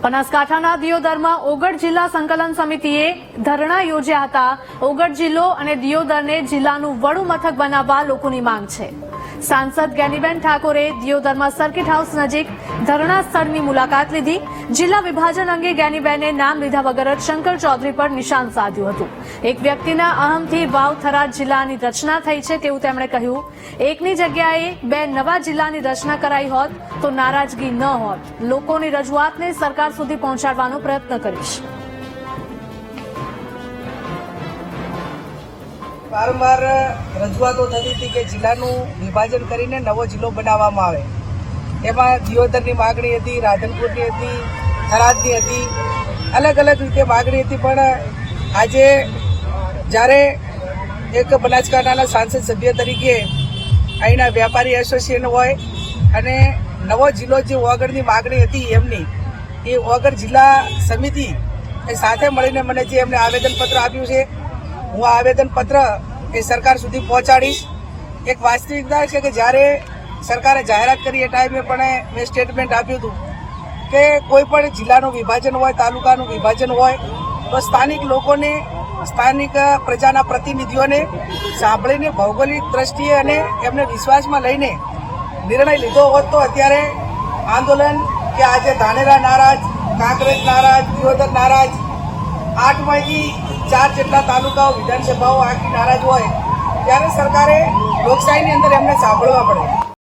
બનાસકાંઠાના દિયોદરમાં ઓગળ જિલ્લા સંકલન સમિતિએ ધરણા યોજ્યા હતા। ઓગળ જિલ્લો અને દિયોદરને જિલ્લાનું વડું મથક બનાવવા લોકોની માંગ છે। સાંસદ જ્ઞાનીબેન ઠાકોરે દિયોદરમાં સર્કિટ હાઉસ નજીક ધરણા સ્થળની મુલાકાત લીધી। જિલ્લા વિભાજન અંગે જ્ઞાનીબેને નામ લીધા વગર જ શંકર ચૌધરી પર નિશાન સાધ્યું હતું। એક વ્યક્તિના અહમથી વાવ થરાદ જિલ્લાની રચના થઈ છે તેવું તેમણે કહ્યું। એકની જગ્યાએ બે નવા જિલ્લાની રચના કરાઈ હોત તો નારાજગી ન હોત। લોકોની રજૂઆતને સરકાર સુધી પહોંચાડવાનો પ્રયત્ન કરીશ। વારંવાર રજૂઆતો થતી હતી કે જિલ્લાનું વિભાજન કરીને નવો જિલ્લો બનાવવામાં આવે। એમાં દિયોદરની માગણી હતી, રાધનપુરની હતી, થરાદની હતી, અલગ અલગ રીતે માગણી હતી। પણ આજે જ્યારે એક બનાસકાંઠાના સાંસદ સભ્ય તરીકે અહીંના વેપારી એસોસિએશન હોય અને નવો જિલ્લો જે ઓગળની માગણી હતી એમની એ ઓગળ જિલ્લા સમિતિ એ સાથે મળીને મને જે એમને આવેદનપત્ર આપ્યું છે, હું આ આવેદનપત્ર એ સરકાર સુધી પહોંચાડીશ। એક વાસ્તવિકતા છે કે જ્યારે સરકારે જાહેરાત કરી એ ટાઈમે પણ મેં સ્ટેટમેન્ટ આપ્યું હતું કે કોઈ પણ જિલ્લાનું વિભાજન હોય, તાલુકાનું વિભાજન હોય તો સ્થાનિક લોકોને, સ્થાનિક પ્રજાના પ્રતિનિધિઓને સાંભળીને ભૌગોલિક દ્રષ્ટિએ અને એમને વિશ્વાસમાં લઈને નિર્ણય લીધો હોત તો અત્યારે આંદોલન કે આજે ધાનેરા નારાજ, કાંકરેજ નારાજ, દિયોદર નારાજ, 8માંથી 4 જેટલા તાલુકાઓ, વિધાનસભાઓ આખી નારાજ હોય ત્યારે સરકારે લોકશાહીની અંદર એમને સાંભળવા પડે।